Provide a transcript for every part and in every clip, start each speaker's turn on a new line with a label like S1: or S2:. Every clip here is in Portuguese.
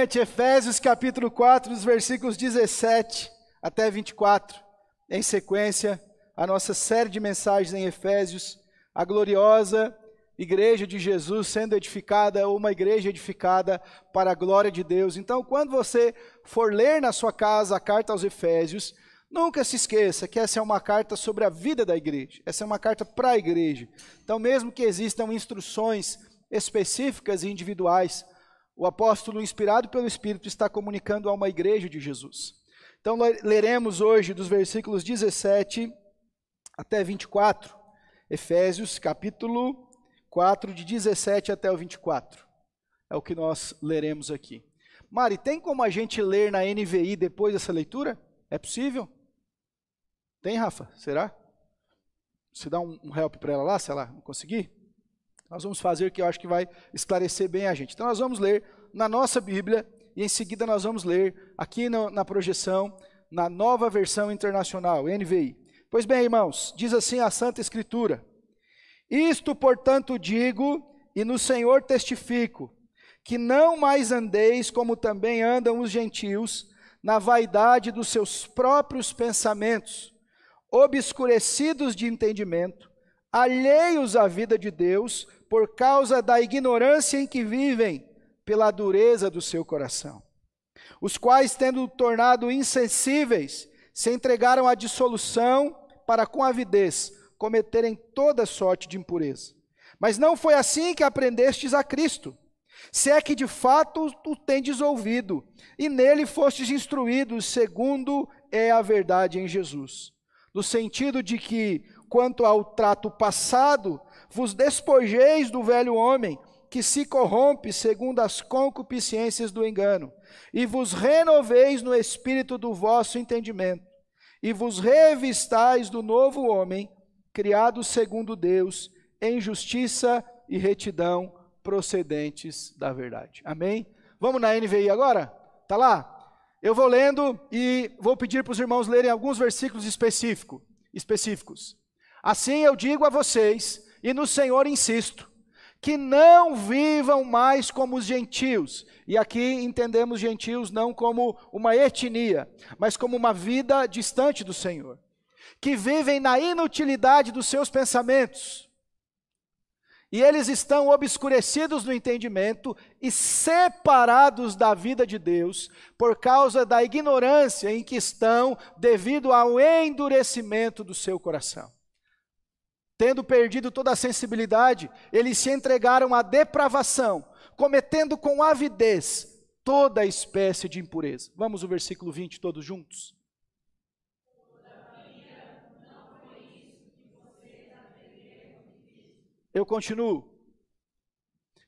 S1: gente, Efésios capítulo 4, dos versículos 17 até 24, em sequência, a nossa série de mensagens em Efésios, a gloriosa igreja de Jesus sendo edificada, uma igreja edificada para a glória de Deus. Então, quando você for ler na sua casa a carta aos Efésios, nunca se esqueça que essa é uma carta sobre a vida da igreja, essa é uma carta para a igreja. Então, mesmo que existam instruções específicas e individuais, o apóstolo, inspirado pelo Espírito, está comunicando a uma igreja de Jesus. Então, leremos hoje dos versículos 17 até 24, Efésios capítulo 4, de 17 até o 24. É o que nós leremos aqui. Mari, tem como a gente ler na NVI depois dessa leitura? É possível? Tem, Rafa? Será? Você dá um help para ela lá, se ela não conseguir? Nós vamos fazer o que eu acho que vai esclarecer bem a gente. Então nós vamos ler na nossa Bíblia e em seguida nós vamos ler aqui na projeção, na Nova Versão Internacional, NVI. Pois bem, irmãos, diz assim a Santa Escritura: isto, portanto, digo e no Senhor testifico, que não mais andeis como também andam os gentios, na vaidade dos seus próprios pensamentos, obscurecidos de entendimento, alheios à vida de Deus, por causa da ignorância em que vivem, pela dureza do seu coração. Os quais, tendo tornado insensíveis, se entregaram à dissolução para com avidez cometerem toda sorte de impureza. Mas não foi assim que aprendestes a Cristo, se é que de fato o tendes ouvido, e nele fostes instruídos, segundo é a verdade em Jesus. No sentido de que, quanto ao trato passado, vos despojeis do velho homem, que se corrompe segundo as concupiscências do engano, e vos renoveis no espírito do vosso entendimento, e vos revistais do novo homem, criado segundo Deus, em justiça e retidão procedentes da verdade. Amém? Vamos na NVI agora? Tá lá? Eu vou lendo e vou pedir para os irmãos lerem alguns versículos específicos. Assim eu digo a vocês, e no Senhor insisto, que não vivam mais como os gentios. E aqui entendemos gentios não como uma etnia, mas como uma vida distante do Senhor. Que vivem na inutilidade dos seus pensamentos. E eles estão obscurecidos no entendimento e separados da vida de Deus por causa da ignorância em que estão devido ao endurecimento do seu coração. Tendo perdido toda a sensibilidade, eles se entregaram à depravação, cometendo com avidez toda espécie de impureza. Vamos ao versículo 20 todos juntos? Eu continuo.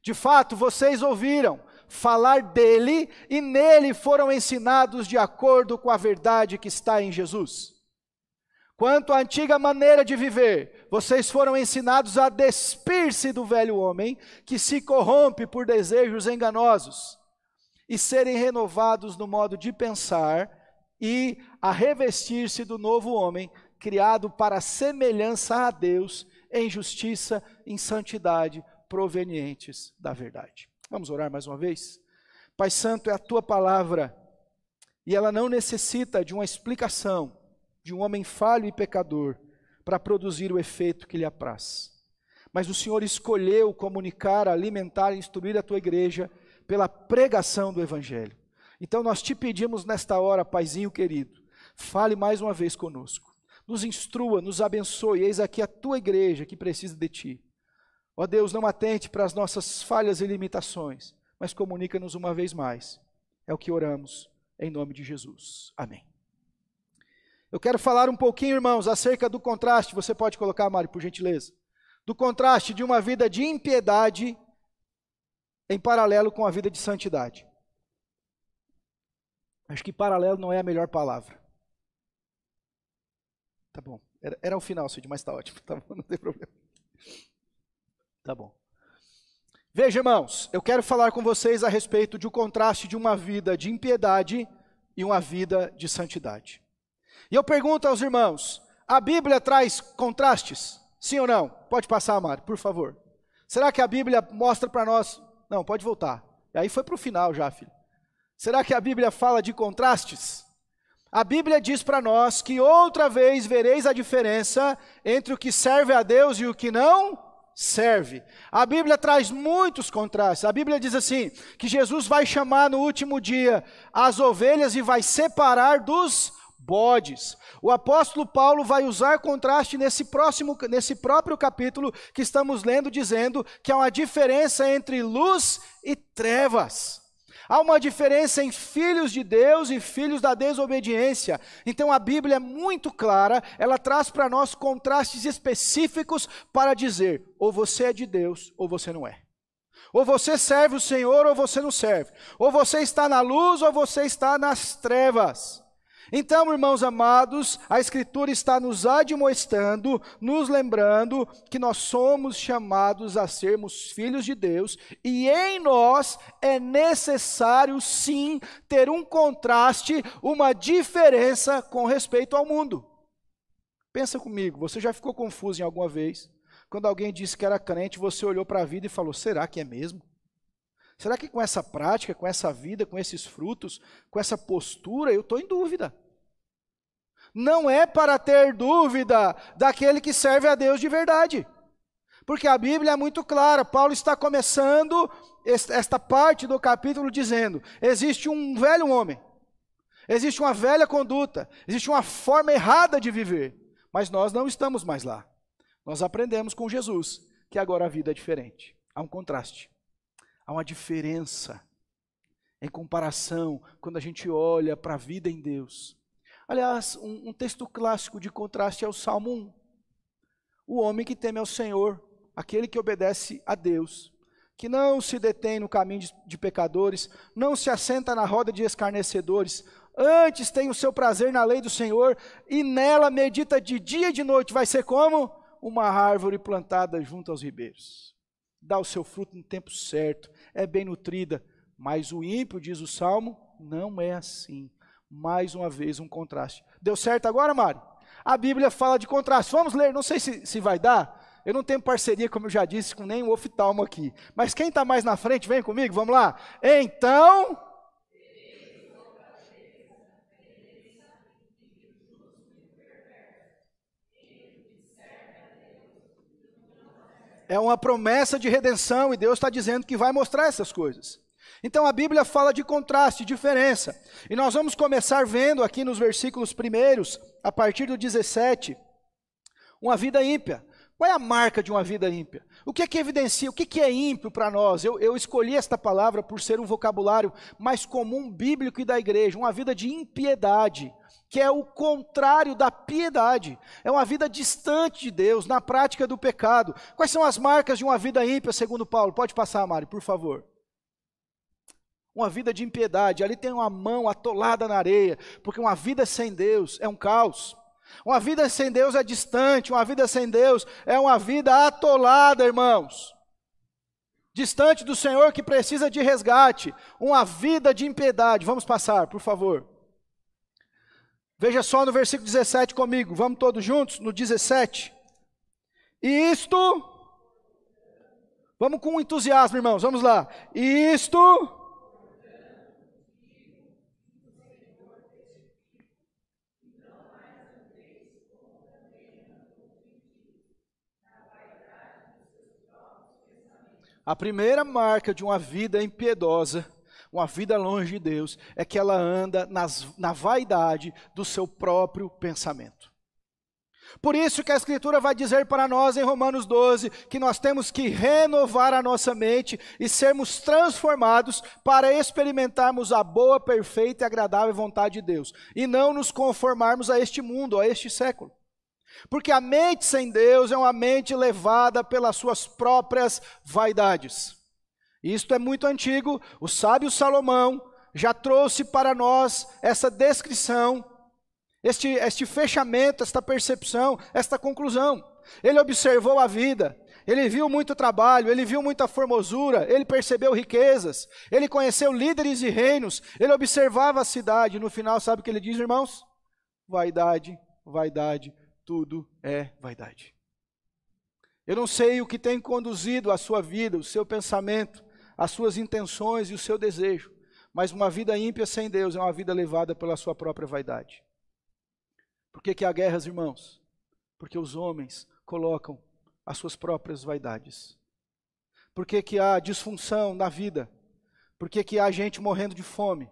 S1: De fato, vocês ouviram falar dele e nele foram ensinados de acordo com a verdade que está em Jesus. Quanto à antiga maneira de viver, vocês foram ensinados a despir-se do velho homem, que se corrompe por desejos enganosos, e serem renovados no modo de pensar, e a revestir-se do novo homem, criado para a semelhança a Deus, em justiça, em santidade, provenientes da verdade. Vamos orar mais uma vez? Pai Santo, é a Tua palavra, e ela não necessita de uma explicação, de um homem falho e pecador, para produzir o efeito que lhe apraz. Mas o Senhor escolheu comunicar, alimentar e instruir a Tua igreja pela pregação do Evangelho. Então nós te pedimos nesta hora, Paizinho querido, fale mais uma vez conosco. Nos instrua, nos abençoe, eis aqui a Tua igreja que precisa de Ti. Ó Deus, não atente para as nossas falhas e limitações, mas comunica-nos uma vez mais. É o que oramos, em nome de Jesus. Amém. Eu quero falar um pouquinho, irmãos, acerca do contraste, você pode colocar, Mário, por gentileza, do contraste de uma vida de impiedade em paralelo com a vida de santidade. Acho que paralelo não é a melhor palavra. Tá bom, era o final, Cid, mas tá ótimo, tá bom, não tem problema. Tá bom. Veja, irmãos, eu quero falar com vocês a respeito de um contraste de uma vida de impiedade e uma vida de santidade. E eu pergunto aos irmãos, a Bíblia traz contrastes? Sim ou não? Pode passar, Mário, por favor. Será que a Bíblia mostra para nós? Não, pode voltar. E aí foi para o final já, filho. Será que a Bíblia fala de contrastes? A Bíblia diz para nós que outra vez vereis a diferença entre o que serve a Deus e o que não serve. A Bíblia traz muitos contrastes. A Bíblia diz assim, que Jesus vai chamar no último dia as ovelhas e vai separar dos bodes. O apóstolo Paulo vai usar contraste nesse próprio capítulo que estamos lendo, dizendo que há uma diferença entre luz e trevas. Há uma diferença em filhos de Deus e filhos da desobediência. Então a Bíblia é muito clara, ela traz para nós contrastes específicos para dizer, ou você é de Deus, ou você não é. Ou você serve o Senhor, ou você não serve. Ou você está na luz, ou você está nas trevas. Então, irmãos amados, a Escritura está nos admoestando, nos lembrando que nós somos chamados a sermos filhos de Deus e em nós é necessário sim ter um contraste, uma diferença com respeito ao mundo. Pensa comigo, você já ficou confuso em alguma vez? Quando alguém disse que era crente, você olhou para a vida e falou, será que é mesmo? Será que com essa prática, com essa vida, com esses frutos, com essa postura, eu estou em dúvida? Não é para ter dúvida daquele que serve a Deus de verdade. Porque a Bíblia é muito clara. Paulo está começando esta parte do capítulo dizendo, existe um velho homem, existe uma velha conduta, existe uma forma errada de viver. Mas nós não estamos mais lá. Nós aprendemos com Jesus que agora a vida é diferente. Há um contraste. Há uma diferença em comparação quando a gente olha para a vida em Deus. Aliás, um texto clássico de contraste é o Salmo 1. O homem que teme ao Senhor, aquele que obedece a Deus, que não se detém no caminho de pecadores, não se assenta na roda de escarnecedores, antes tem o seu prazer na lei do Senhor e nela medita de dia e de noite. Vai ser como uma árvore plantada junto aos ribeiros. Dá o seu fruto no tempo certo, é bem nutrida, mas o ímpio, diz o Salmo, não é assim. Mais uma vez um contraste. Deu certo agora, Mário? A Bíblia fala de contraste. Vamos ler, não sei se vai dar. Eu não tenho parceria, como eu já disse, com nenhum oftalmo aqui. Mas quem está mais na frente, vem comigo, vamos lá. Então... É uma promessa de redenção e Deus está dizendo que vai mostrar essas coisas. Então a Bíblia fala de contraste, diferença. E nós vamos começar vendo aqui nos versículos primeiros, a partir do 17, uma vida ímpia. Qual é a marca de uma vida ímpia? O que é que evidencia? O que é ímpio para nós? Eu escolhi esta palavra por ser um vocabulário mais comum bíblico e da igreja, uma vida de impiedade, que é o contrário da piedade. É uma vida distante de Deus, na prática do pecado. Quais são as marcas de uma vida ímpia, segundo Paulo? Pode passar, Mário, por favor. Uma vida de impiedade, ali tem uma mão atolada na areia, porque uma vida sem Deus é um caos. Uma vida sem Deus é distante, uma vida sem Deus é uma vida atolada, irmãos. Distante do Senhor que precisa de resgate, uma vida de impiedade. Vamos passar, por favor. Veja só no versículo 17 comigo, vamos todos juntos, no 17. E isto, vamos com entusiasmo, irmãos, vamos lá. E isto... A primeira marca de uma vida impiedosa, uma vida longe de Deus, é que ela anda na vaidade do seu próprio pensamento. Por isso que a Escritura vai dizer para nós em Romanos 12, que nós temos que renovar a nossa mente e sermos transformados para experimentarmos a boa, perfeita e agradável vontade de Deus. E não nos conformarmos a este mundo, a este século. Porque a mente sem Deus é uma mente levada pelas suas próprias vaidades. Isto é muito antigo, o sábio Salomão já trouxe para nós essa descrição, este fechamento, esta percepção, esta conclusão. Ele observou a vida, ele viu muito trabalho, ele viu muita formosura, ele percebeu riquezas, ele conheceu líderes e reinos, ele observava a cidade. No final, sabe o que ele diz, irmãos? Vaidade, vaidade. Tudo é vaidade. Eu não sei o que tem conduzido a sua vida, o seu pensamento, as suas intenções e o seu desejo, Mas uma vida ímpia sem Deus é uma vida levada pela sua própria vaidade. Por que há guerras, irmãos? Porque os homens colocam as suas próprias vaidades. Por que há disfunção na vida? Por que há gente morrendo de fome?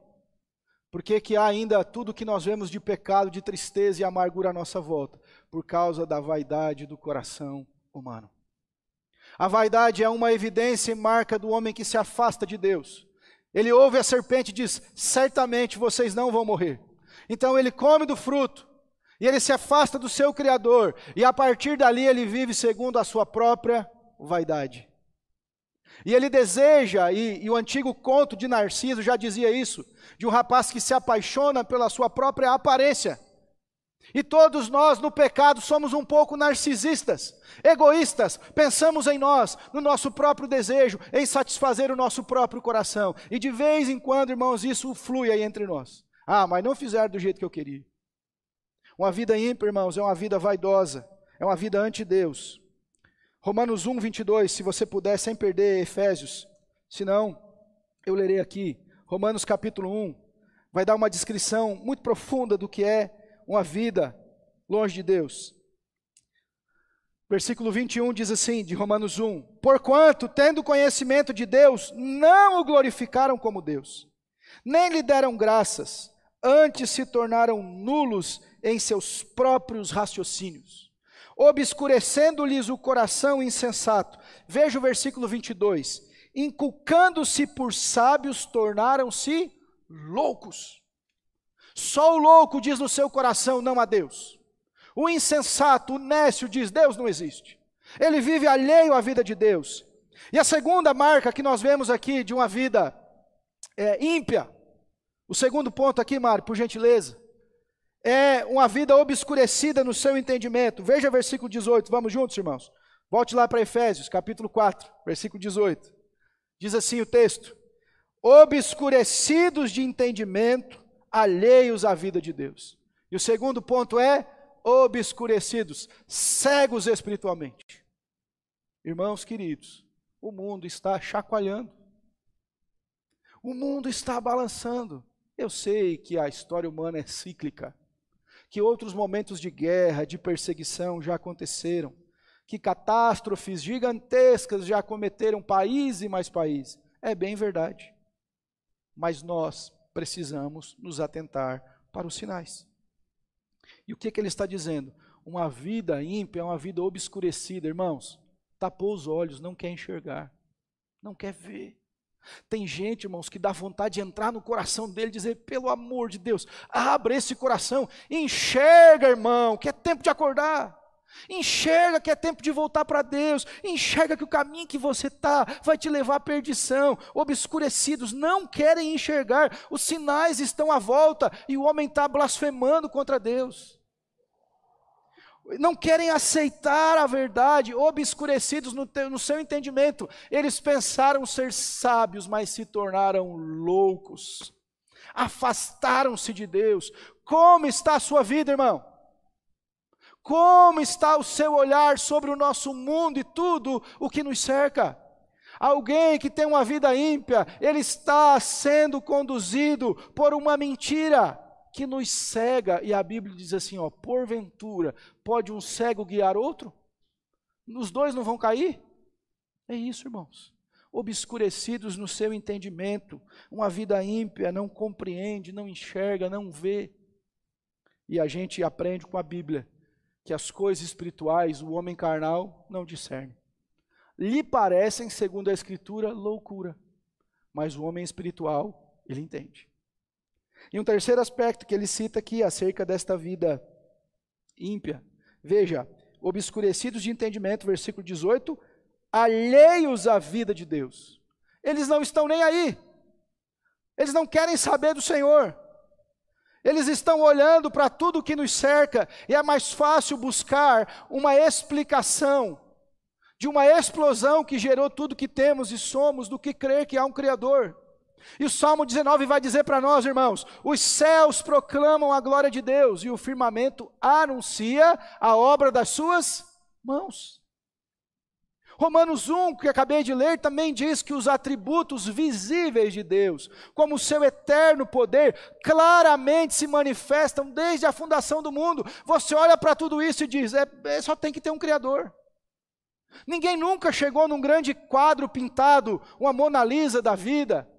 S1: Por que há ainda tudo que nós vemos de pecado, de tristeza e amargura à nossa volta? Por causa da vaidade do coração humano. A vaidade é uma evidência e marca do homem que se afasta de Deus. Ele ouve a serpente e diz, certamente vocês não vão morrer. Então ele come do fruto, e ele se afasta do seu Criador, e a partir dali ele vive segundo a sua própria vaidade. E ele deseja, e o antigo conto de Narciso já dizia isso, de um rapaz que se apaixona pela sua própria aparência. E todos nós no pecado somos um pouco narcisistas, egoístas, pensamos em nós, no nosso próprio desejo, em satisfazer o nosso próprio coração. E de vez em quando, irmãos, isso flui aí entre nós. Ah, mas não fizeram do jeito que eu queria. Uma vida ímpia, irmãos, é uma vida vaidosa, é uma vida anti-Deus. Romanos 1, 22, se você puder, sem perder Efésios, senão eu lerei aqui. Romanos capítulo 1, vai dar uma descrição muito profunda do que é uma vida longe de Deus. Versículo 21 diz assim, de Romanos 1, porquanto, tendo conhecimento de Deus, não o glorificaram como Deus, nem lhe deram graças, antes se tornaram nulos em seus próprios raciocínios, obscurecendo-lhes o coração insensato. Veja o versículo 22, inculcando-se por sábios, tornaram-se loucos. Só o louco diz no seu coração, não há Deus. O insensato, o nécio diz, Deus não existe. Ele vive alheio à vida de Deus. E a segunda marca que nós vemos aqui de uma vida ímpia, o segundo ponto aqui, Mário, por gentileza, é uma vida obscurecida no seu entendimento. Veja versículo 18, vamos juntos, irmãos? Volte lá para Efésios, capítulo 4, versículo 18. Diz assim o texto, obscurecidos de entendimento, alheios à vida de Deus. E o segundo ponto é obscurecidos, cegos espiritualmente. Irmãos queridos, o mundo está chacoalhando. O mundo está balançando. Eu sei que a história humana é cíclica, que outros momentos de guerra, de perseguição já aconteceram, que catástrofes gigantescas já acometeram país e mais país. É bem verdade. Mas nós precisamos nos atentar para os sinais. E o que ele está dizendo? Uma vida ímpia é uma vida obscurecida, irmãos. Tapou os olhos, não quer enxergar, não quer ver. Tem gente, irmãos, que dá vontade de entrar no coração dele e dizer, pelo amor de Deus, abre esse coração, enxerga, irmão, que é tempo de acordar. Enxerga que é tempo de voltar para Deus. Enxerga que o caminho que você está vai te levar à perdição. Obscurecidos, não querem enxergar. Os sinais estão à volta e o homem está blasfemando contra Deus. Não querem aceitar a verdade, obscurecidos no seu entendimento. Eles pensaram ser sábios, mas se tornaram loucos. Afastaram-se de Deus. Como está a sua vida, irmão? Como está o seu olhar sobre o nosso mundo e tudo o que nos cerca? Alguém que tem uma vida ímpia, ele está sendo conduzido por uma mentira que nos cega. E a Bíblia diz assim, ó, porventura, pode um cego guiar outro? Os dois não vão cair? É isso, irmãos. Obscurecidos no seu entendimento, uma vida ímpia, não compreende, não enxerga, não vê. E a gente aprende com a Bíblia que as coisas espirituais, o homem carnal não discerne. Lhe parecem, segundo a Escritura, loucura, mas o homem espiritual, ele entende. E um terceiro aspecto que ele cita aqui acerca desta vida ímpia, veja, obscurecidos de entendimento, versículo 18, alheios à vida de Deus. Eles não estão nem aí, eles não querem saber do Senhor. Eles estão olhando para tudo que nos cerca e é mais fácil buscar uma explicação de uma explosão que gerou tudo que temos e somos do que crer que há um Criador. E o Salmo 19 vai dizer para nós, irmãos, os céus proclamam a glória de Deus e o firmamento anuncia a obra das suas mãos. Romanos 1, que acabei de ler, também diz que os atributos visíveis de Deus, como o seu eterno poder, claramente se manifestam desde a fundação do mundo. Você olha para tudo isso e diz, só tem que ter um Criador. Ninguém nunca chegou num grande quadro pintado, uma Mona Lisa da vida,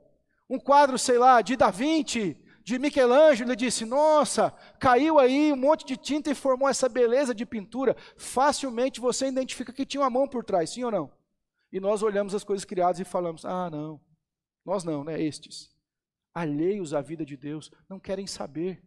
S1: um quadro, sei lá, de Da Vinci, de Michelangelo, e disse, nossa, caiu aí um monte de tinta e formou essa beleza de pintura. Facilmente você identifica que tinha uma mão por trás, sim ou não? E nós olhamos as coisas criadas e falamos, não, nós não, né, estes, alheios à vida de Deus, não querem saber.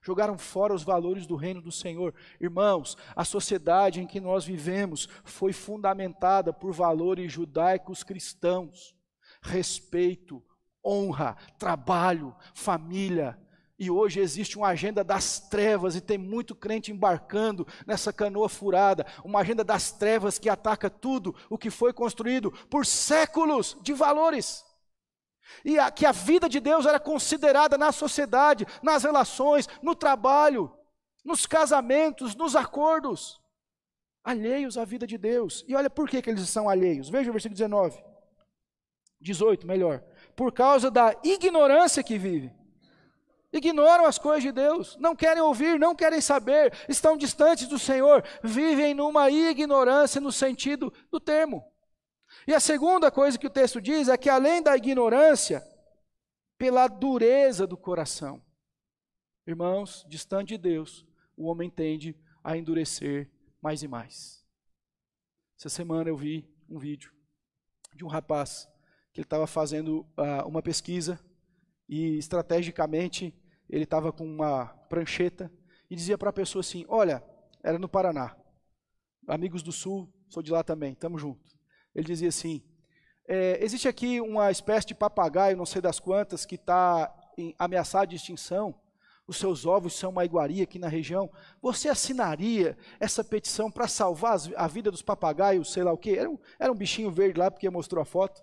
S1: Jogaram fora os valores do reino do Senhor. Irmãos, a sociedade em que nós vivemos foi fundamentada por valores judaicos cristãos. Respeito, honra, trabalho, família. E hoje existe uma agenda das trevas e tem muito crente embarcando nessa canoa furada. Uma agenda das trevas que ataca tudo o que foi construído por séculos de valores. E que a vida de Deus era considerada na sociedade, nas relações, no trabalho, nos casamentos, nos acordos, alheios à vida de Deus. E olha por que eles são alheios. Veja o versículo 18, melhor. Por causa da ignorância que vive. Ignoram as coisas de Deus, não querem ouvir, não querem saber, estão distantes do Senhor, vivem numa ignorância no sentido do termo. E a segunda coisa que o texto diz é que além da ignorância, pela dureza do coração. Irmãos, distante de Deus, o homem tende a endurecer mais e mais. Essa semana eu vi um vídeo de um rapaz que ele estava fazendo uma pesquisa e estrategicamente ele estava com uma prancheta e dizia para a pessoa assim, olha, era no Paraná, amigos do Sul, sou de lá também, estamos juntos. Ele dizia assim, existe aqui uma espécie de papagaio, não sei das quantas, que está ameaçado de extinção, os seus ovos são uma iguaria aqui na região, você assinaria essa petição para salvar a vida dos papagaios, sei lá o quê? Era um bichinho verde lá, porque mostrou a foto.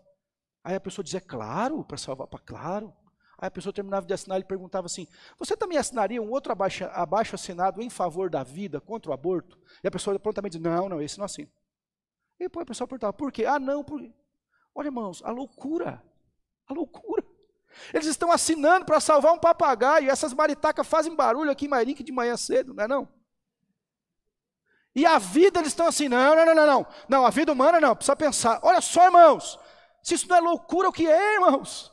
S1: Aí a pessoa dizia, claro, para salvar, claro. Aí a pessoa terminava de assinar e perguntava assim, você também assinaria um outro abaixo assinado em favor da vida, contra o aborto? E a pessoa prontamente dizia, não, esse não assina. E depois a pessoa perguntava, por quê? Não, porque... Olha, irmãos, a loucura. Eles estão assinando para salvar um papagaio, e essas maritacas fazem barulho aqui em Mairink de manhã cedo, não é não? E a vida eles estão assim, não, a vida humana não, precisa pensar. Olha só, irmãos, se isso não é loucura, o que é, irmãos?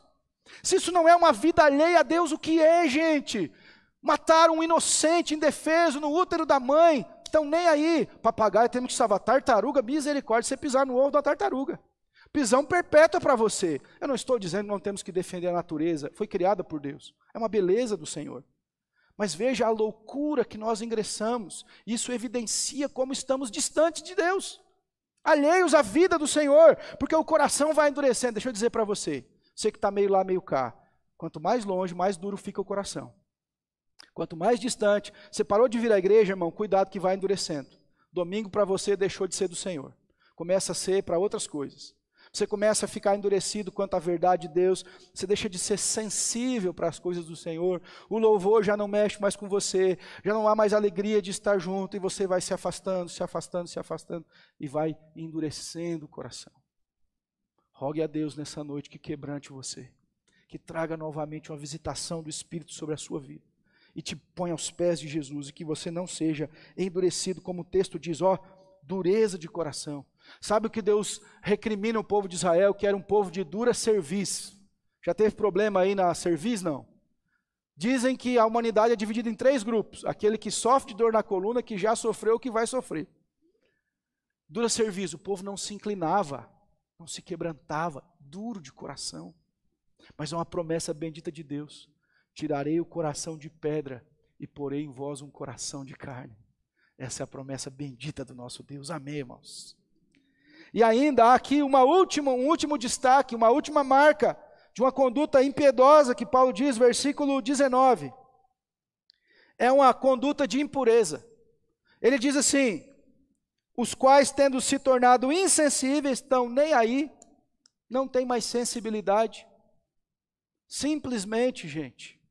S1: Se isso não é uma vida alheia a Deus, o que é, gente? Mataram um inocente, indefeso, no útero da mãe, estão nem aí. Papagaio, temos que salvar. Tartaruga, misericórdia, você pisar no ovo da tartaruga. Prisão perpétua para você. Eu não estou dizendo que não temos que defender a natureza, foi criada por Deus. É uma beleza do Senhor. Mas veja a loucura que nós ingressamos. Isso evidencia como estamos distantes de Deus. Alheios à vida do Senhor, porque o coração vai endurecendo. Deixa eu dizer para você, você que está meio lá, meio cá. Quanto mais longe, mais duro fica o coração. Quanto mais distante, você parou de vir à igreja, irmão, cuidado que vai endurecendo. Domingo para você deixou de ser do Senhor. Começa a ser para outras coisas. Você começa a ficar endurecido quanto à verdade de Deus. Você deixa de ser sensível para as coisas do Senhor. O louvor já não mexe mais com você. Já não há mais alegria de estar junto. E você vai se afastando, se afastando, se afastando. E vai endurecendo o coração. Rogue a Deus nessa noite que quebrante você. Que traga novamente uma visitação do Espírito sobre a sua vida. E te põe aos pés de Jesus. E que você não seja endurecido, como o texto diz, dureza de coração. Sabe o que Deus recrimina o povo de Israel, que era um povo de dura cerviz? Já teve problema aí na cerviz, não? Dizem que a humanidade é dividida em 3 grupos. Aquele que sofre de dor na coluna, que já sofreu, que vai sofrer. Dura cerviz, o povo não se inclinava, não se quebrantava, duro de coração. Mas é uma promessa bendita de Deus. Tirarei o coração de pedra e porei em vós um coração de carne. Essa é a promessa bendita do nosso Deus. Amém, irmãos? E ainda há aqui um último destaque, uma última marca de uma conduta impiedosa que Paulo diz, versículo 19. É uma conduta de impureza. Ele diz assim, os quais tendo se tornado insensíveis, estão nem aí, não tem mais sensibilidade. Simplesmente, gente,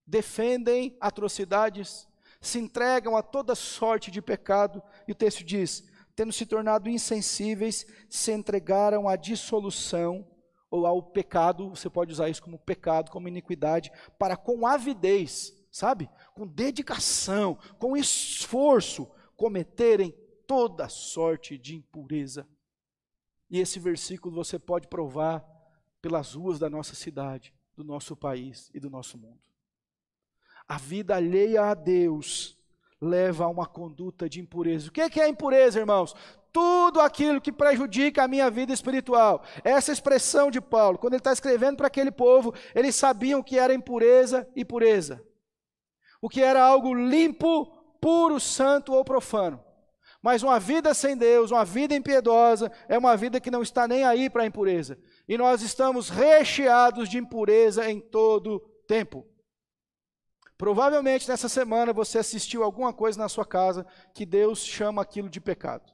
S1: defendem atrocidades, se entregam a toda sorte de pecado. E o texto diz, tendo se tornado insensíveis, se entregaram à dissolução, ou ao pecado, você pode usar isso como pecado, como iniquidade, para com avidez, sabe? Com dedicação, com esforço, cometerem toda sorte de impureza. E esse versículo você pode provar pelas ruas da nossa cidade, do nosso país e do nosso mundo. A vida alheia a Deus leva a uma conduta de impureza. O que é impureza, irmãos? Tudo aquilo que prejudica a minha vida espiritual. Essa expressão de Paulo, quando ele está escrevendo para aquele povo, eles sabiam que era impureza e pureza. O que era algo limpo, puro, santo ou profano. Mas uma vida sem Deus, uma vida impiedosa, é uma vida que não está nem aí para a impureza. E nós estamos recheados de impureza em todo tempo. Provavelmente nessa semana você assistiu alguma coisa na sua casa que Deus chama aquilo de pecado.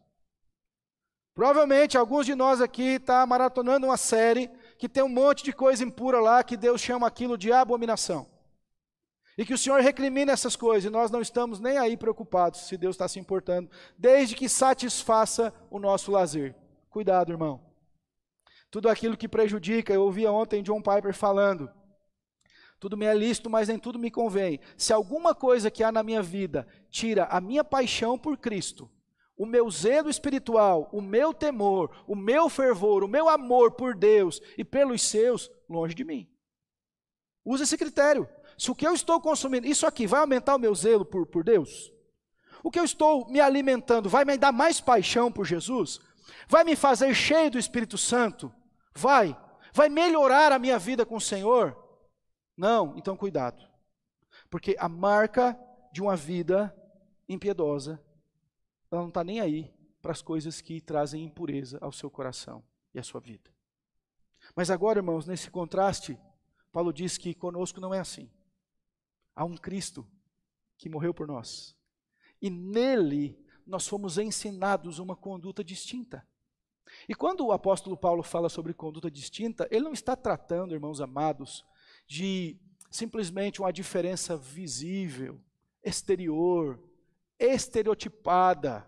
S1: Provavelmente alguns de nós aqui estão maratonando uma série que tem um monte de coisa impura lá que Deus chama aquilo de abominação. E que o Senhor recrimina essas coisas e nós não estamos nem aí preocupados se Deus está se importando, desde que satisfaça o nosso lazer. Cuidado, irmão. Tudo aquilo que prejudica, eu ouvia ontem John Piper falando, tudo me é lícito, mas nem tudo me convém. Se alguma coisa que há na minha vida tira a minha paixão por Cristo, o meu zelo espiritual, o meu temor, o meu fervor, o meu amor por Deus e pelos seus, longe de mim. Usa esse critério. Se o que eu estou consumindo, isso aqui vai aumentar o meu zelo por Deus? O que eu estou me alimentando vai me dar mais paixão por Jesus? Vai me fazer cheio do Espírito Santo? Vai melhorar a minha vida com o Senhor? Não, então cuidado. Porque a marca de uma vida impiedosa, ela não está nem aí para as coisas que trazem impureza ao seu coração e à sua vida. Mas agora, irmãos, nesse contraste, Paulo diz que conosco não é assim. Há um Cristo que morreu por nós. E nele nós fomos ensinados uma conduta distinta. E quando o apóstolo Paulo fala sobre conduta distinta, ele não está tratando, irmãos amados, de simplesmente uma diferença visível, exterior, estereotipada,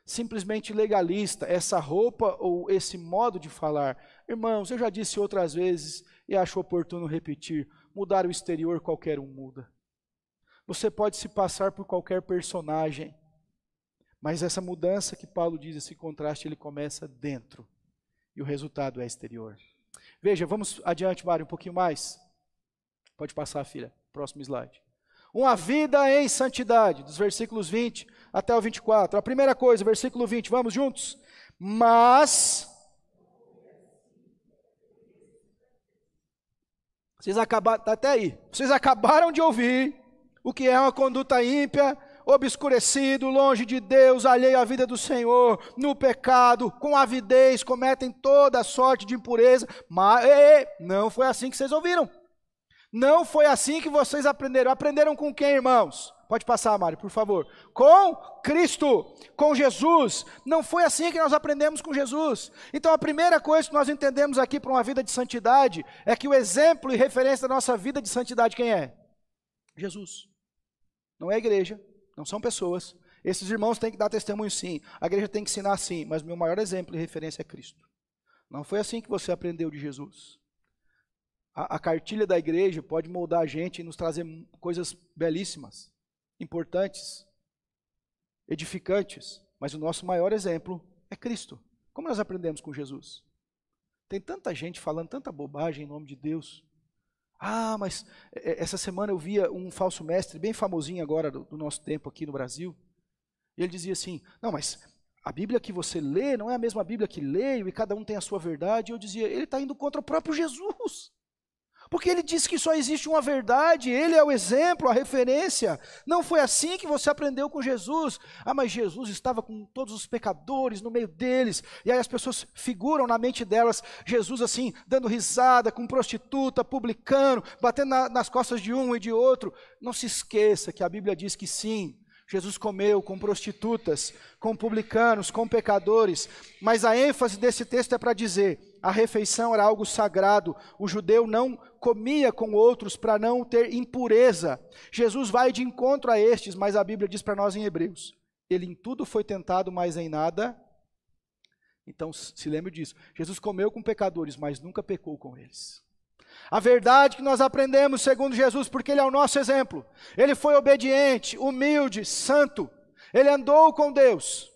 S1: simplesmente legalista, essa roupa ou esse modo de falar. Irmãos, eu já disse outras vezes e acho oportuno repetir, mudar o exterior qualquer um muda. Você pode se passar por qualquer personagem, mas essa mudança que Paulo diz, esse contraste, ele começa dentro e o resultado é exterior. Veja, vamos adiante, Mário, um pouquinho mais. Pode passar, filha, próximo slide. Uma vida em santidade, dos versículos 20 até o 24. A primeira coisa, versículo 20, vamos juntos? Mas vocês acabaram, até aí, vocês acabaram de ouvir o que é uma conduta ímpia, obscurecido, longe de Deus, alheio à vida do Senhor, no pecado, com avidez, cometem toda sorte de impureza, mas não foi assim que vocês ouviram. Não foi assim que vocês aprenderam. Aprenderam com quem, irmãos? Pode passar, Mário, por favor. Com Cristo, com Jesus. Não foi assim que nós aprendemos com Jesus. Então a primeira coisa que nós entendemos aqui para uma vida de santidade é que o exemplo e referência da nossa vida de santidade quem é? Jesus. Não é a igreja, não são pessoas. Esses irmãos têm que dar testemunho sim. A igreja tem que ensinar sim, mas meu maior exemplo e referência é Cristo. Não foi assim que você aprendeu de Jesus. A cartilha da igreja pode moldar a gente e nos trazer coisas belíssimas, importantes, edificantes, mas o nosso maior exemplo é Cristo. Como nós aprendemos com Jesus? Tem tanta gente falando tanta bobagem em nome de Deus. Ah, mas essa semana eu via um falso mestre, bem famosinho agora do nosso tempo aqui no Brasil, e ele dizia assim, não, mas a Bíblia que você lê não é a mesma Bíblia que leio, e cada um tem a sua verdade. E eu dizia, ele está indo contra o próprio Jesus. Porque ele disse que só existe uma verdade, ele é o exemplo, a referência. Não foi assim que você aprendeu com Jesus. Ah, mas Jesus estava com todos os pecadores no meio deles. E aí as pessoas figuram na mente delas, Jesus assim, dando risada, com prostituta, publicano, batendo nas costas de um e de outro. Não se esqueça que a Bíblia diz que sim, Jesus comeu com prostitutas, com publicanos, com pecadores. Mas a ênfase desse texto é para dizer, a refeição era algo sagrado, o judeu não comia com outros para não ter impureza. Jesus vai de encontro a estes, mas a Bíblia diz para nós em Hebreus, ele em tudo foi tentado, mas em nada. Então, se lembre disso. Jesus comeu com pecadores, mas nunca pecou com eles. A verdade que nós aprendemos segundo Jesus, porque Ele é o nosso exemplo. Ele foi obediente, humilde, santo. Ele andou com Deus.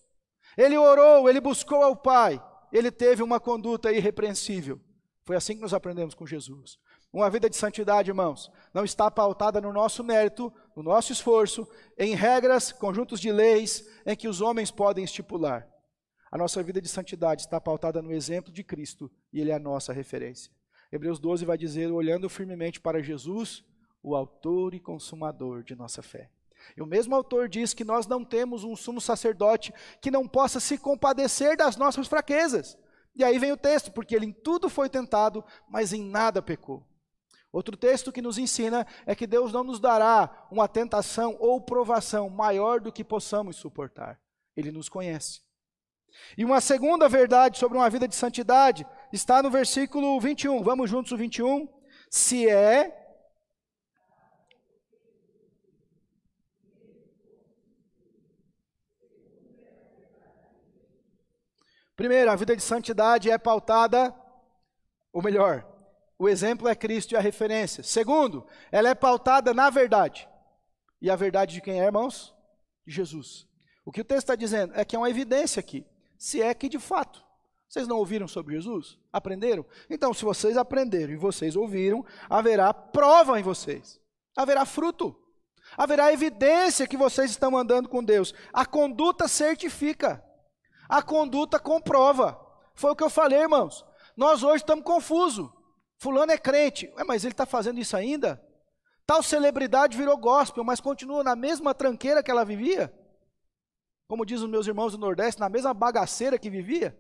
S1: Ele orou, Ele buscou ao Pai. Ele teve uma conduta irrepreensível. Foi assim que nós aprendemos com Jesus. Uma vida de santidade, irmãos, não está pautada no nosso mérito, no nosso esforço, em regras, conjuntos de leis em que os homens podem estipular. A nossa vida de santidade está pautada no exemplo de Cristo e Ele é a nossa referência. Hebreus 12 vai dizer, olhando firmemente para Jesus, o autor e consumador de nossa fé. E o mesmo autor diz que nós não temos um sumo sacerdote que não possa se compadecer das nossas fraquezas. E aí vem o texto, porque Ele em tudo foi tentado, mas em nada pecou. Outro texto que nos ensina é que Deus não nos dará uma tentação ou provação maior do que possamos suportar. Ele nos conhece. E uma segunda verdade sobre uma vida de santidade está no versículo 21. Vamos juntos o 21. Se é... Primeiro, a vida de santidade é pautada, ou melhor, o exemplo é Cristo e a referência. Segundo, ela é pautada na verdade. E a verdade de quem é, irmãos? De Jesus. O que o texto está dizendo é que é uma evidência aqui. Se é que de fato, vocês não ouviram sobre Jesus? Aprenderam? Então, se vocês aprenderam e vocês ouviram, haverá prova em vocês. Haverá fruto. Haverá evidência que vocês estão andando com Deus. A conduta certifica. A conduta comprova. Foi o que eu falei, irmãos. Nós hoje estamos confusos. Fulano é crente. Mas ele está fazendo isso ainda? Tal celebridade virou gospel, mas continua na mesma tranqueira que ela vivia? Como dizem os meus irmãos do Nordeste, na mesma bagaceira que vivia?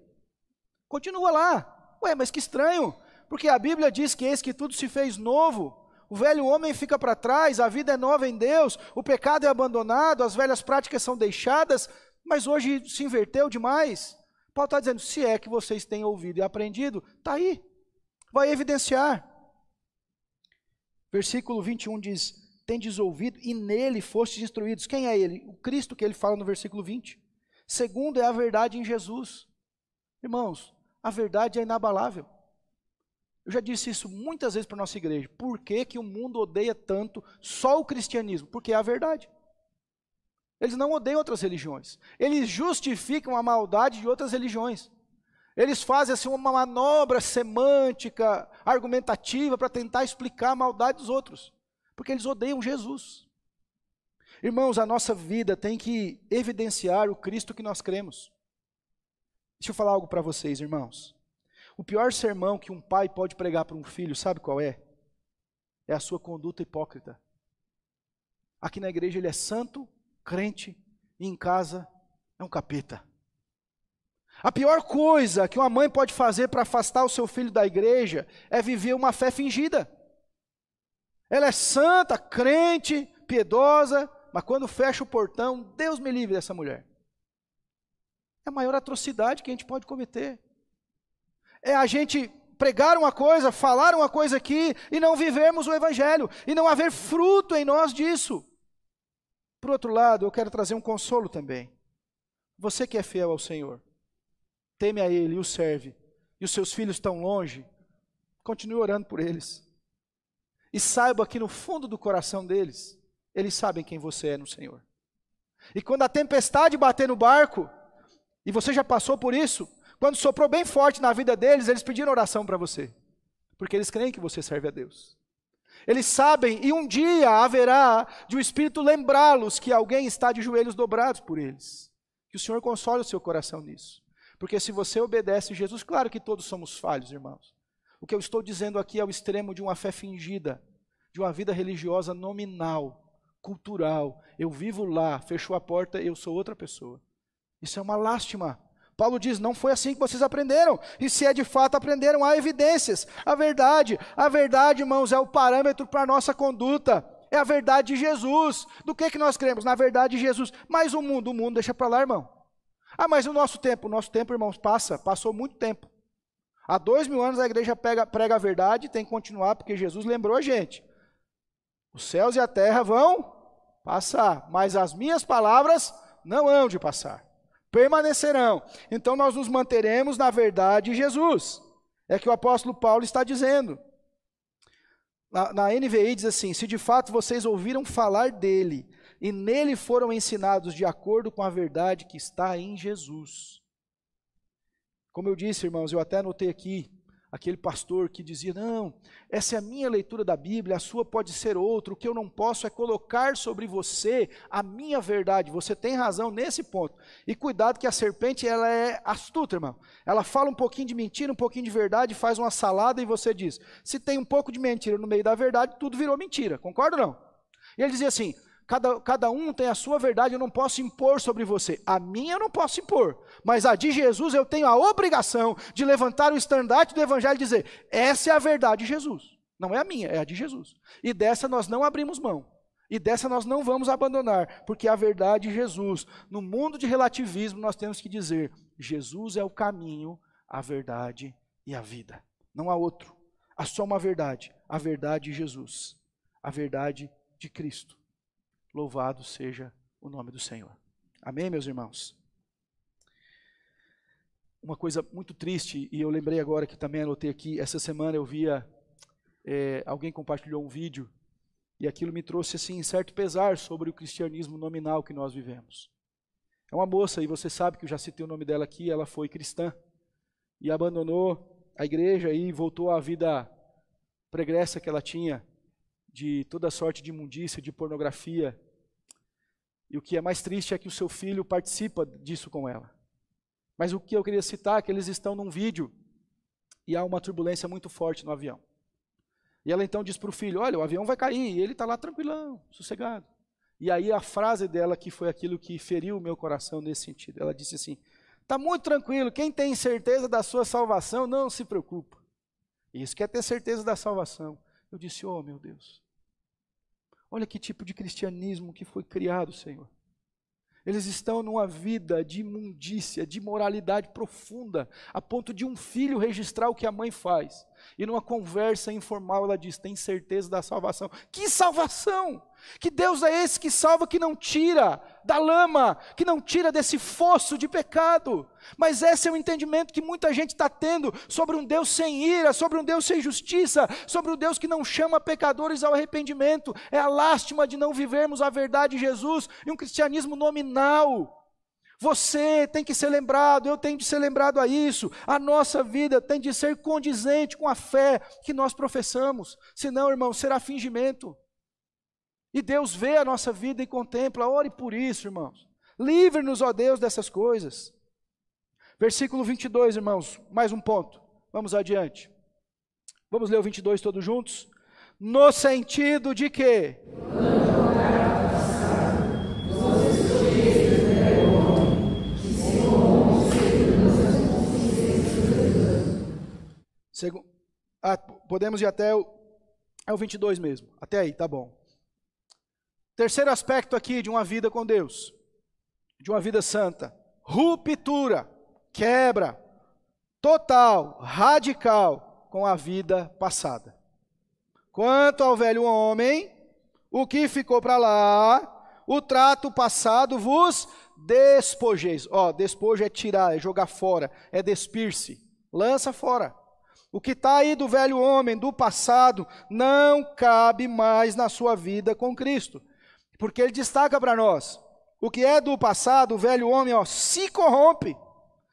S1: Continua lá. Mas que estranho. Porque a Bíblia diz que eis que tudo se fez novo. O velho homem fica para trás, a vida é nova em Deus, o pecado é abandonado, as velhas práticas são deixadas, mas hoje se inverteu demais. Paulo está dizendo, se é que vocês têm ouvido e aprendido, está aí, vai evidenciar. Versículo 21 diz, tendes ouvido e nele fostes instruídos. Quem é ele? O Cristo que ele fala no versículo 20. Segundo é a verdade em Jesus. Irmãos, a verdade é inabalável. Eu já disse isso muitas vezes para a nossa igreja. Por que que o mundo odeia tanto só o cristianismo? Porque é a verdade. Eles não odeiam outras religiões. Eles justificam a maldade de outras religiões. Eles fazem assim uma manobra semântica, argumentativa, para tentar explicar a maldade dos outros. Porque eles odeiam Jesus. Irmãos, a nossa vida tem que evidenciar o Cristo que nós cremos. Deixa eu falar algo para vocês, irmãos. O pior sermão que um pai pode pregar para um filho, sabe qual é? É a sua conduta hipócrita. Aqui na igreja ele é santo, crente, e em casa é um capeta. A pior coisa que uma mãe pode fazer para afastar o seu filho da igreja é viver uma fé fingida. Ela é santa, crente, piedosa, mas quando fecha o portão, Deus me livre dessa mulher. É a maior atrocidade que a gente pode cometer. É a gente pregar uma coisa, falar uma coisa aqui e não vivermos o evangelho, e não haver fruto em nós disso. Por outro lado, eu quero trazer um consolo também. Você que é fiel ao Senhor, teme a Ele e o serve, e os seus filhos estão longe, continue orando por eles. E saiba que no fundo do coração deles, eles sabem quem você é no Senhor. E quando a tempestade bater no barco, e você já passou por isso, quando soprou bem forte na vida deles, eles pediram oração para você, porque eles creem que você serve a Deus. Eles sabem, e um dia haverá de o Espírito lembrá-los que alguém está de joelhos dobrados por eles. Que o Senhor console o seu coração nisso. Porque se você obedece Jesus, claro que todos somos falhos, irmãos. O que eu estou dizendo aqui é o extremo de uma fé fingida, de uma vida religiosa nominal, cultural. Eu vivo lá, fechou a porta, eu sou outra pessoa. Isso é uma lástima. Paulo diz, não foi assim que vocês aprenderam. E se é de fato aprenderam, há evidências. A verdade, irmãos, é o parâmetro para a nossa conduta. É a verdade de Jesus. Do que nós cremos? Na verdade de Jesus. Mas o mundo deixa para lá, irmão. Mas o nosso tempo, irmãos, passou muito tempo. Há 2000 anos a igreja prega a verdade, tem que continuar, porque Jesus lembrou a gente. Os céus e a terra vão passar, mas as minhas palavras não hão de passar. Permanecerão. Então nós nos manteremos na verdade de Jesus. É que o apóstolo Paulo está dizendo. Na NVI diz assim: se de fato vocês ouviram falar dele e nele foram ensinados de acordo com a verdade que está em Jesus. Como eu disse, irmãos, eu até anotei aqui, aquele pastor que dizia, não, essa é a minha leitura da Bíblia, a sua pode ser outra, o que eu não posso é colocar sobre você a minha verdade. Você tem razão nesse ponto. E cuidado que a serpente, ela é astuta, irmão. Ela fala um pouquinho de mentira, um pouquinho de verdade, faz uma salada e você diz, se tem um pouco de mentira no meio da verdade, tudo virou mentira, concorda ou não? E ele dizia assim, cada um tem a sua verdade, eu não posso impor sobre você. A minha eu não posso impor, mas a de Jesus eu tenho a obrigação de levantar o estandarte do evangelho e dizer, essa é a verdade de Jesus. Não é a minha, é a de Jesus. E dessa nós não abrimos mão. E dessa nós não vamos abandonar, porque a verdade de Jesus. No mundo de relativismo nós temos que dizer, Jesus é o caminho, a verdade e a vida. Não há outro. Há só uma verdade, a verdade de Jesus. A verdade de Cristo. Louvado seja o nome do Senhor. Amém, meus irmãos? Uma coisa muito triste, e eu lembrei agora que também anotei aqui, essa semana eu via, alguém compartilhou um vídeo, e aquilo me trouxe assim, certo pesar sobre o cristianismo nominal que nós vivemos. É uma moça, e você sabe que eu já citei o nome dela aqui, ela foi cristã, e abandonou a igreja e voltou à vida pregressa que ela tinha, de toda sorte de imundícia, de pornografia. E o que é mais triste é que o seu filho participa disso com ela. Mas o que eu queria citar é que eles estão num vídeo e há uma turbulência muito forte no avião. E ela então diz para o filho, olha, o avião vai cair, e ele está lá tranquilão, sossegado. E aí a frase dela, que foi aquilo que feriu o meu coração nesse sentido, ela disse assim, está muito tranquilo, quem tem certeza da sua salvação não se preocupa. Isso quer ter certeza da salvação. Eu disse, oh meu Deus, olha que tipo de cristianismo que foi criado, Senhor. Eles estão numa vida de imundícia, de moralidade profunda, a ponto de um filho registrar o que a mãe faz. E numa conversa informal ela diz, tem certeza da salvação. Que salvação? Que Deus é esse que salva, que não tira da lama, que não tira desse fosso de pecado? Mas esse é o entendimento que muita gente está tendo sobre um Deus sem ira, sobre um Deus sem justiça, sobre um Deus que não chama pecadores ao arrependimento. É a lástima de não vivermos a verdade de Jesus e um cristianismo nominal. Você tem que ser lembrado, eu tenho de ser lembrado a isso. A nossa vida tem de ser condizente com a fé que nós professamos. Senão, irmão, será fingimento. E Deus vê a nossa vida e contempla. Ore por isso, irmãos. Livre-nos, ó Deus, dessas coisas. Versículo 22, irmãos. Mais um ponto. Vamos adiante. Vamos ler o 22 todos juntos? No sentido de que... podemos ir até o 22 mesmo. Até aí, tá bom. Terceiro aspecto aqui de uma vida com Deus, de uma vida santa, ruptura, quebra, total, radical com a vida passada. Quanto ao velho homem, o que ficou para lá, o trato passado vos despojeis. Despojo é tirar, é jogar fora, é despir-se, lança fora. O que está aí do velho homem, do passado, não cabe mais na sua vida com Cristo. Porque ele destaca para nós, o que é do passado, o velho homem, se corrompe,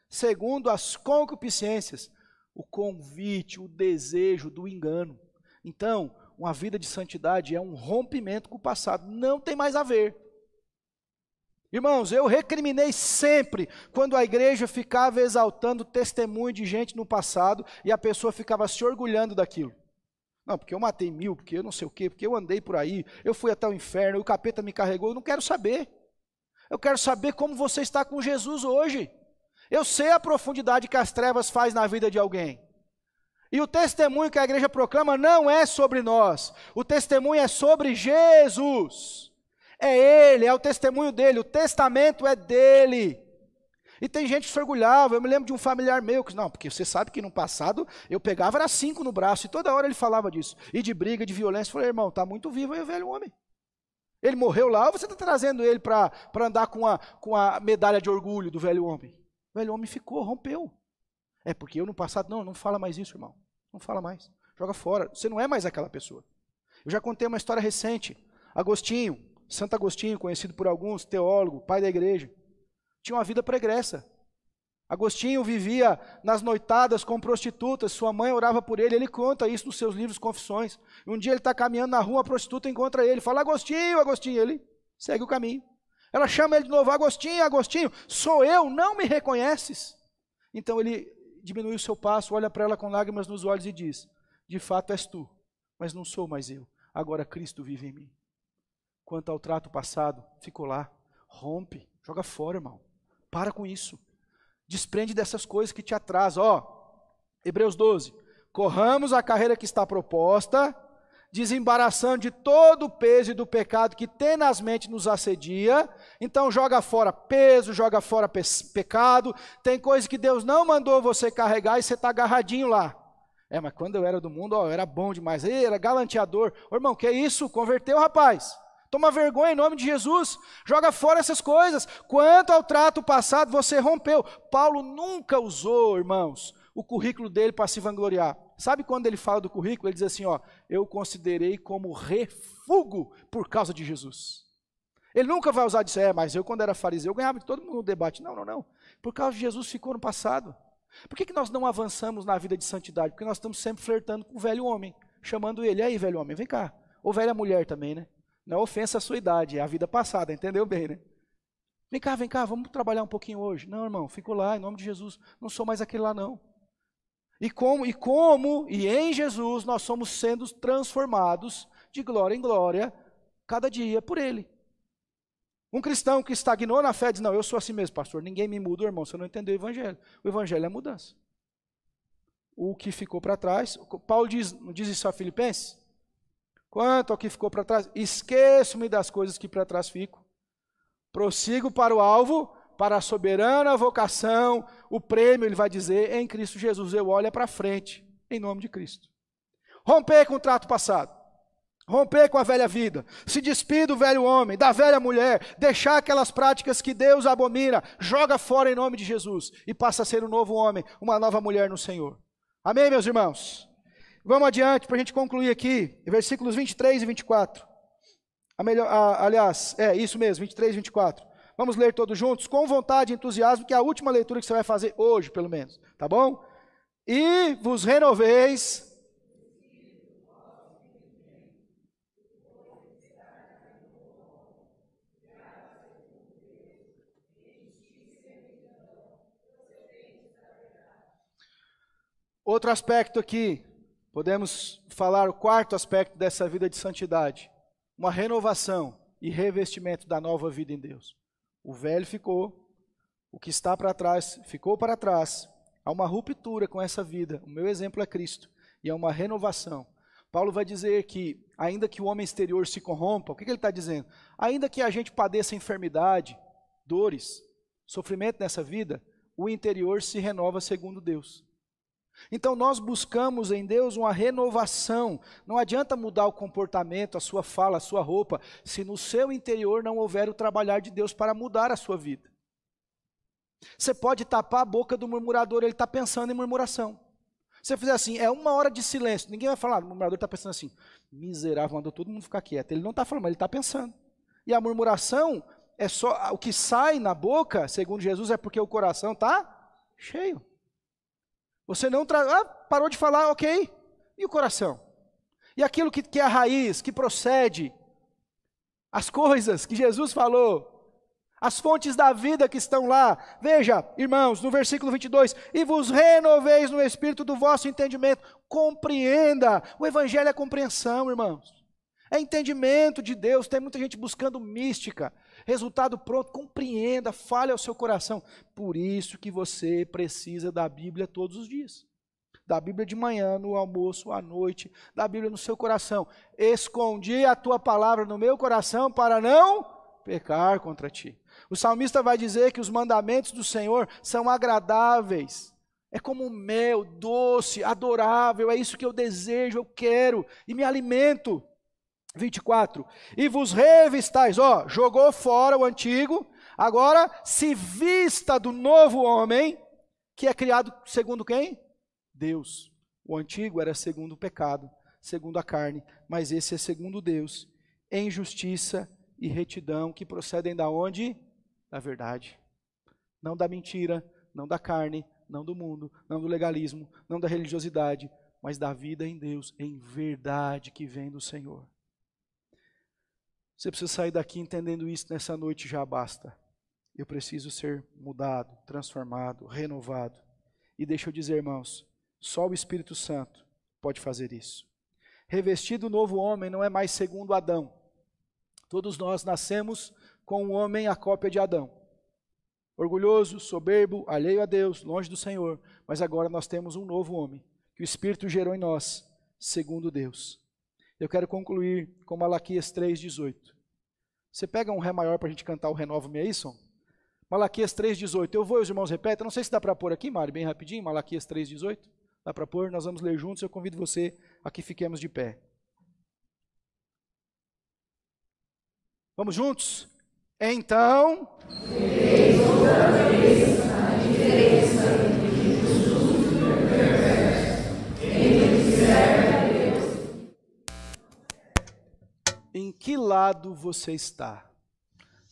S1: segundo as concupiscências, o convite, o desejo do engano. Então, uma vida de santidade é um rompimento com o passado, não tem mais a ver. Irmãos, eu recriminei sempre quando a igreja ficava exaltando testemunho de gente no passado e a pessoa ficava se orgulhando daquilo. Não, porque eu matei 1000, porque eu não sei o quê, porque eu andei por aí, eu fui até o inferno, o capeta me carregou, eu não quero saber. Eu quero saber como você está com Jesus hoje. Eu sei a profundidade que as trevas faz na vida de alguém. E o testemunho que a igreja proclama não é sobre nós, o testemunho é sobre Jesus. É Ele, é o testemunho dele, o testamento é dele. E tem gente que se orgulhava. Eu me lembro de um familiar meu que, não, porque você sabe que no passado eu pegava, era 5 no braço, e toda hora ele falava disso, e de briga, de violência. Eu falei, irmão, está muito vivo aí o velho homem. Ele morreu lá, ou você está trazendo ele para andar com a medalha de orgulho do velho homem? O velho homem ficou, rompeu. É porque eu no passado, não fala mais isso, irmão. Não fala mais. Joga fora. Você não é mais aquela pessoa. Eu já contei uma história recente. Agostinho, Santo Agostinho, conhecido por alguns, teólogo, pai da igreja, tinha uma vida pregressa. Agostinho vivia nas noitadas com prostitutas, sua mãe orava por ele, ele conta isso nos seus livros Confissões. Um dia ele está caminhando na rua, a prostituta encontra ele, fala, Agostinho, Agostinho, ele segue o caminho. Ela chama ele de novo, Agostinho, Agostinho, sou eu, não me reconheces? Então ele diminui o seu passo, olha para ela com lágrimas nos olhos e diz, de fato és tu, mas não sou mais eu, agora Cristo vive em mim. Quanto ao trato passado, ficou lá, rompe, joga fora, irmão, para com isso. Desprende dessas coisas que te atrasam. Hebreus 12. Corramos a carreira que está proposta, desembaraçando de todo o peso e do pecado que tenazmente nos assedia. Então joga fora peso, joga fora pecado. Tem coisa que Deus não mandou você carregar e você está agarradinho lá. Mas quando eu era do mundo, eu era bom demais. Era galanteador. Irmão, que isso? Converteu, rapaz. Toma vergonha em nome de Jesus, joga fora essas coisas. Quanto ao trato passado, você rompeu. Paulo nunca usou, irmãos, o currículo dele para se vangloriar. Sabe quando ele fala do currículo? Ele diz assim, eu considerei como refúgio por causa de Jesus. Ele nunca vai usar disso, mas eu quando era fariseu, eu ganhava de todo mundo no debate. Não. Por causa de Jesus ficou no passado. Por que nós não avançamos na vida de santidade? Porque nós estamos sempre flertando com o velho homem, chamando ele, aí velho homem, vem cá. Ou velha mulher também, né? Não é ofensa à sua idade, é a vida passada, entendeu bem, né? Vem cá, vamos trabalhar um pouquinho hoje. Não, irmão, fico lá, em nome de Jesus, não sou mais aquele lá não. E em Jesus nós somos sendo transformados de glória em glória, cada dia por Ele. Um cristão que estagnou na fé diz, não, eu sou assim mesmo, pastor, ninguém me muda, irmão, você não entendeu o Evangelho. O Evangelho é mudança. O que ficou para trás, Paulo diz, não diz isso a Filipenses? Quanto ao que ficou para trás, esqueço-me das coisas que para trás ficam. Prossigo para o alvo, para a soberana vocação, o prêmio, ele vai dizer, em Cristo Jesus. Eu olho para frente, em nome de Cristo. Romper com o trato passado. Romper com a velha vida. Se despir do velho homem, da velha mulher. Deixar aquelas práticas que Deus abomina. Joga fora em nome de Jesus. E passa a ser um novo homem, uma nova mulher no Senhor. Amém, meus irmãos? Vamos adiante para a gente concluir aqui, versículos 23 e 24. Isso mesmo, 23 e 24. Vamos ler todos juntos, com vontade e entusiasmo, que é a última leitura que você vai fazer hoje, pelo menos. Tá bom? E vos renoveis. Outro aspecto aqui. Podemos falar o quarto aspecto dessa vida de santidade. Uma renovação e revestimento da nova vida em Deus. O velho ficou, o que está para trás ficou para trás. Há uma ruptura com essa vida. O meu exemplo é Cristo. E é uma renovação. Paulo vai dizer que, ainda que o homem exterior se corrompa, o que ele está dizendo? Ainda que a gente padeça enfermidade, dores, sofrimento nessa vida, o interior se renova segundo Deus. Então nós buscamos em Deus uma renovação. Não adianta mudar o comportamento, a sua fala, a sua roupa, se no seu interior não houver o trabalhar de Deus para mudar a sua vida. Você pode tapar a boca do murmurador, ele está pensando em murmuração. Se você fizer assim, 1 hora de silêncio, ninguém vai falar, o murmurador está pensando assim, miserável, mandou todo mundo ficar quieto. Ele não está falando, mas ele está pensando. E a murmuração é só, o que sai na boca, segundo Jesus, é porque o coração está cheio. Você não parou de falar, ok. E o coração? E aquilo que é a raiz, que procede, as coisas que Jesus falou, as fontes da vida que estão lá. Veja, irmãos, no versículo 22, e vos renoveis no espírito do vosso entendimento. Compreenda, o evangelho é compreensão, irmãos. É entendimento de Deus, tem muita gente buscando mística. Resultado pronto, compreenda, fale ao seu coração. Por isso que você precisa da Bíblia todos os dias. Da Bíblia de manhã, no almoço, à noite, da Bíblia no seu coração. Escondi a tua palavra no meu coração para não pecar contra ti. O salmista vai dizer que os mandamentos do Senhor são agradáveis. É como mel, doce, adorável, é isso que eu desejo, eu quero e me alimento. 24. E vos revistais, jogou fora o antigo, agora se vista do novo homem, que é criado segundo quem? Deus. O antigo era segundo o pecado, segundo a carne, mas esse é segundo Deus, em justiça e retidão, que procedem da onde? Da verdade. Não da mentira, não da carne, não do mundo, não do legalismo, não da religiosidade, mas da vida em Deus, em verdade que vem do Senhor. Você precisa sair daqui entendendo isso nessa noite, já basta. Eu preciso ser mudado, transformado, renovado. E deixa eu dizer, irmãos, só o Espírito Santo pode fazer isso. Revestido o novo homem não é mais segundo Adão. Todos nós nascemos com um homem a cópia de Adão. Orgulhoso, soberbo, alheio a Deus, longe do Senhor. Mas agora nós temos um novo homem, que o Espírito gerou em nós, segundo Deus. Eu quero concluir com Malaquias 3,18. Você pega um Ré maior para a gente cantar o Renova-me aí, som? Malaquias 3,18. Eu vou e os irmãos repetem. Não sei se dá para pôr aqui, Mário, bem rapidinho. Malaquias 3,18. Dá para pôr? Nós vamos ler juntos. Eu convido você a que fiquemos de pé. Vamos juntos? Então... Em que lado você está?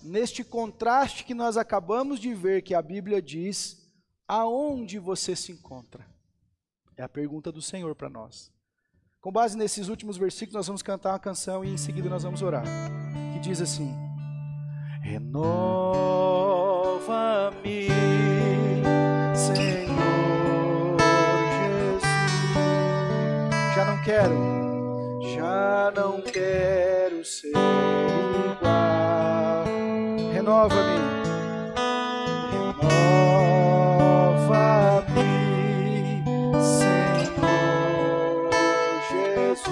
S1: Neste contraste que nós acabamos de ver, que a Bíblia diz, aonde você se encontra? É a pergunta do Senhor para nós. Com base nesses últimos versículos, nós vamos cantar uma canção e em seguida nós vamos orar. Que diz assim: renova-me, Senhor Jesus. Já não quero ser igual. Renova-me, Senhor Jesus.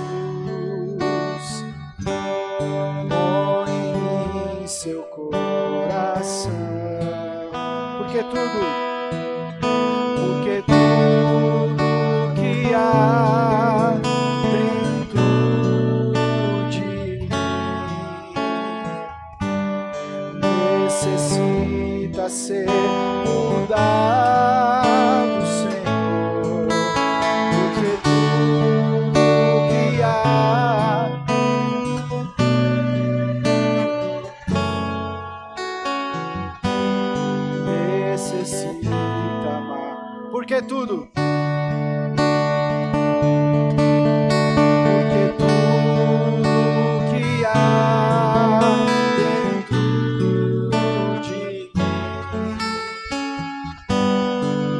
S1: Põe em seu coração, porque tudo que há dentro de mim necessita ser mudado, Senhor, porque tudo que há necessita amar, porque tudo que há dentro de mim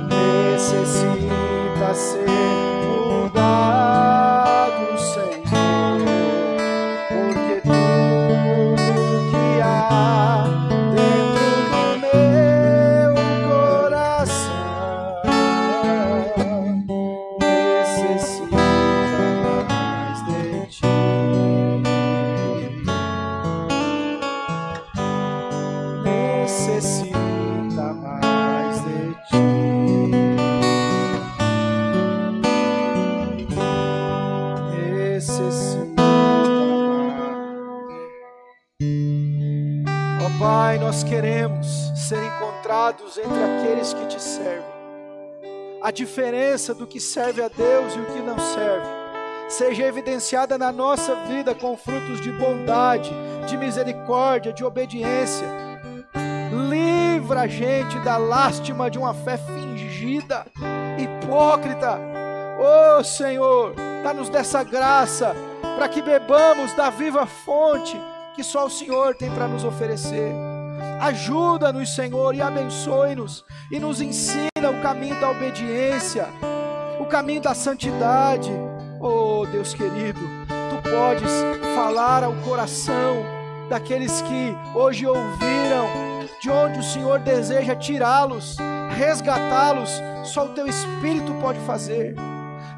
S1: necessita ser mudado, Senhor, porque tudo que há dentro do meu coração necessita mais de ti. Necessita mais de ti. Necessita mais. Ó Pai, nós queremos ser encontrados entre aqueles que te servem. A diferença do que serve a Deus e o que não serve seja evidenciada na nossa vida com frutos de bondade, de misericórdia, de obediência. Livra a gente da lástima de uma fé fingida, hipócrita. Oh Senhor, dá-nos dessa graça para que bebamos da viva fonte que só o Senhor tem para nos oferecer. Ajuda-nos, Senhor, e abençoe-nos e nos ensina o caminho da obediência, o caminho da santidade. Oh Deus querido, Tu podes falar ao coração daqueles que hoje ouviram, de onde o Senhor deseja tirá-los, resgatá-los. Só o Teu Espírito pode fazer.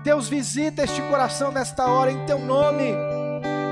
S1: Deus, visita este coração nesta hora em Teu nome,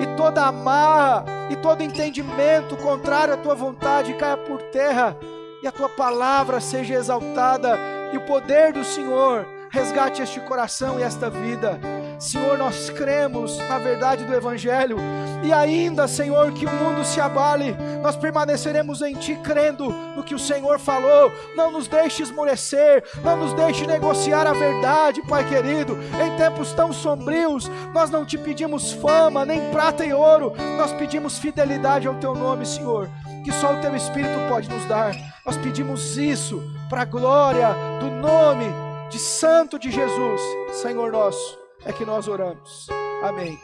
S1: e toda amarra e todo entendimento contrário à Tua vontade caia por terra, e a Tua palavra seja exaltada, e o poder do Senhor resgate este coração e esta vida. Senhor, nós cremos na verdade do Evangelho, e ainda, Senhor, que o mundo se abale, nós permaneceremos em Ti, crendo no que o Senhor falou. Não nos deixe esmorecer, não nos deixe negociar a verdade, Pai querido. Em tempos tão sombrios, nós não Te pedimos fama, nem prata e ouro, nós pedimos fidelidade ao Teu nome, Senhor, que só o Teu Espírito pode nos dar. Nós pedimos isso para a glória do nome de Santo de Jesus, Senhor nosso, é que nós oramos. Amém.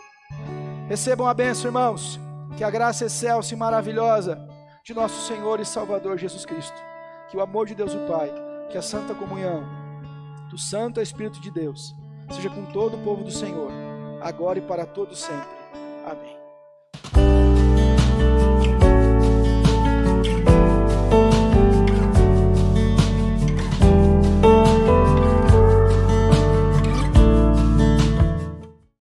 S1: Recebam a bênção, irmãos, que a graça excelsa e maravilhosa de nosso Senhor e Salvador Jesus Cristo, que o amor de Deus o Pai, que a santa comunhão do Santo Espírito de Deus seja com todo o povo do Senhor, agora e para todo sempre. Amém.